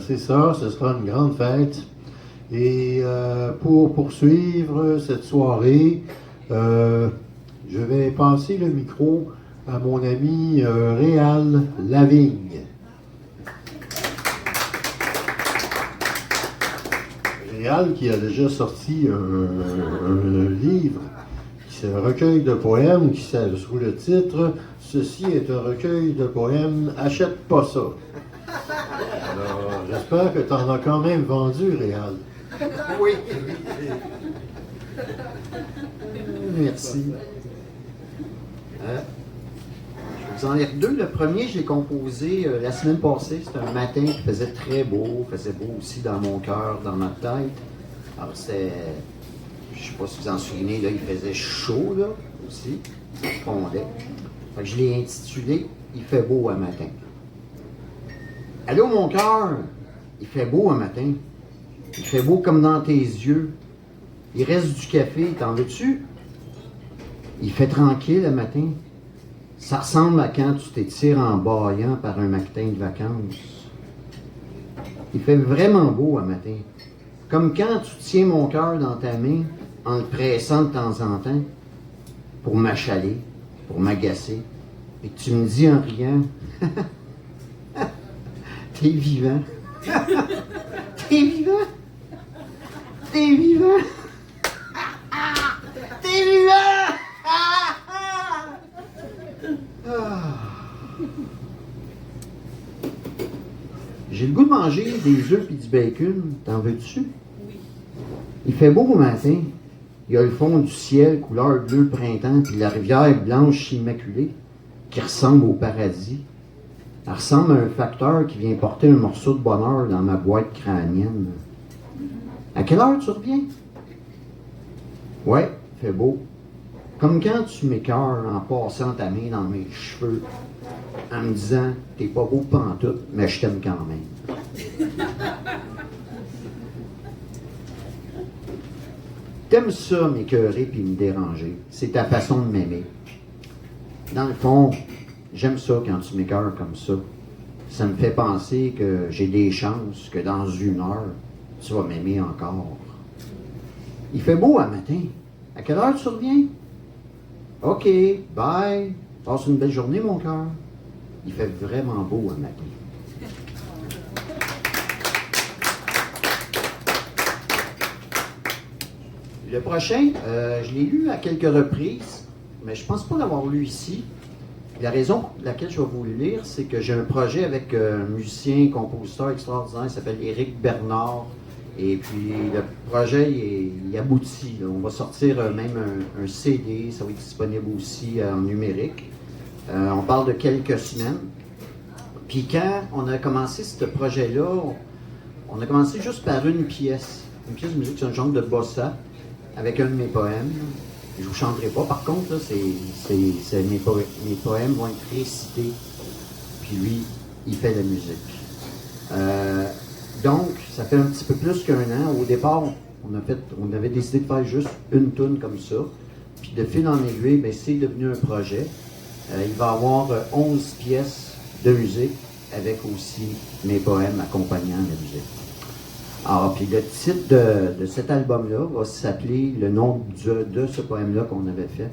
c'est ça, ce sera une grande fête. Et pour poursuivre cette soirée, je vais passer le micro à mon ami Réal Lavigne. Réal qui a déjà sorti un livre, c'est un recueil de poèmes qui sous le titre « Ceci est un recueil de poèmes, achète pas ça ». Alors, j'espère que tu en as quand même vendu, Réal. Oui. Merci. Je vais vous en lire deux. Le premier, je l'ai composé la semaine passée. C'était un matin qui faisait très beau. Il faisait beau aussi dans mon cœur, dans ma tête. Alors, c'était... Je ne sais pas si vous en souvenez, là, il faisait chaud, là, aussi. Il fondait. Fait que je l'ai intitulé « Il fait beau un matin ». Allô, mon cœur, il fait beau un matin. Il fait beau comme dans tes yeux. Il reste du café, t'en veux-tu? Il fait tranquille le matin. Ça ressemble à quand tu t'étires en bâillant par un matin de vacances. Il fait vraiment beau un matin. Comme quand tu tiens mon cœur dans ta main en le pressant de temps en temps pour m'achaler, pour m'agacer. Et que tu me dis en riant, t'es vivant. T'es vivant. T'es vivant. T'es vivant. J'ai le goût de manger des œufs et du bacon. T'en veux-tu? Oui. Il fait beau au matin. Il y a le fond du ciel, couleur bleu printemps, puis la rivière blanche immaculée, qui ressemble au paradis. Elle ressemble à un facteur qui vient porter un morceau de bonheur dans ma boîte crânienne. À quelle heure tu reviens? Ouais, fait beau. Comme quand tu m'écœures en passant ta main dans mes cheveux, en me disant « T'es pas beau pantoute, mais je t'aime quand même. » T'aimes ça, m'écœurer puis me déranger. C'est ta façon de m'aimer. Dans le fond, j'aime ça quand tu m'écœures comme ça. Ça me fait penser que j'ai des chances que dans 1 heure, tu vas m'aimer encore. Il fait beau un matin. À quelle heure tu reviens? OK, bye. Passe une belle journée, mon cœur. Il fait vraiment beau un matin. Le prochain, je l'ai lu à quelques reprises, mais je ne pense pas l'avoir lu ici. La raison pour laquelle je vais vous le lire, c'est que j'ai un projet avec un musicien, compositeur extraordinaire, il s'appelle Éric Bernard. Et puis le projet, il aboutit. Là. On va sortir même un CD, ça va être disponible aussi en numérique. On parle de quelques semaines. Puis quand on a commencé ce projet-là, on a commencé juste par une pièce de musique, c'est un genre de bossa, avec un de mes poèmes. Je ne vous chanterai pas, par contre, là, mes poèmes vont être récités, puis lui, il fait la musique. Donc, ça fait un petit peu plus qu'1 an. Au départ, on avait décidé de faire juste une toune comme ça, puis de fil en aiguille, ben, c'est devenu un projet. Il va y avoir 11 pièces de musique, avec aussi mes poèmes accompagnant la musique. Alors, puis le titre de cet album-là va s'appeler, le nom de ce poème-là qu'on avait fait,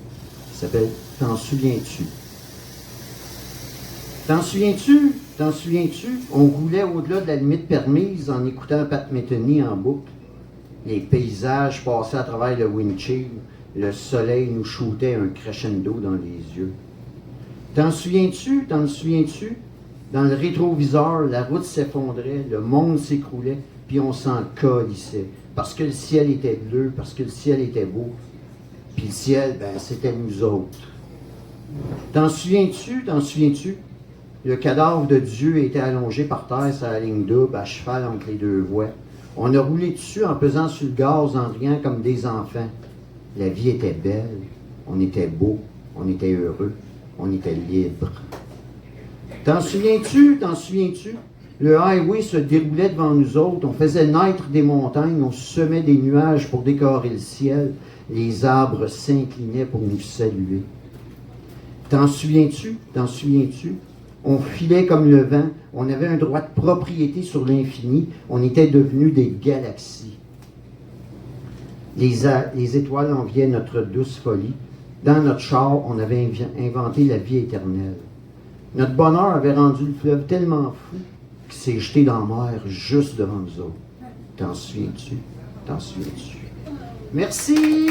il s'appelle « T'en souviens-tu ». T'en souviens-tu? T'en souviens-tu? On roulait au-delà de la limite permise en écoutant Pat Metheny en boucle. Les paysages passaient à travers le windshield, le soleil nous shootait un crescendo dans les yeux. T'en souviens-tu? T'en souviens-tu? Dans le rétroviseur, la route s'effondrait, le monde s'écroulait, puis on s'en calissait. Parce que le ciel était bleu, parce que le ciel était beau. Puis le ciel, ben, c'était nous autres. T'en souviens-tu? T'en souviens-tu? Le cadavre de Dieu était allongé par terre sur la ligne double, à cheval entre les 2 voies. On a roulé dessus en pesant sur le gaz, en riant comme des enfants. La vie était belle, on était beau, on était heureux, on était libre. T'en souviens-tu? T'en souviens-tu? Le highway se déroulait devant nous autres, on faisait naître des montagnes, on semait des nuages pour décorer le ciel, les arbres s'inclinaient pour nous saluer. T'en souviens-tu? T'en souviens-tu? On filait comme le vent, on avait un droit de propriété sur l'infini, on était devenus des galaxies. Les étoiles enviaient notre douce folie. Dans notre char, on avait inventé la vie éternelle. Notre bonheur avait rendu le fleuve tellement fou qu'il s'est jeté dans la mer juste devant nous autres. T'en souviens-tu? T'en souviens-tu? Merci!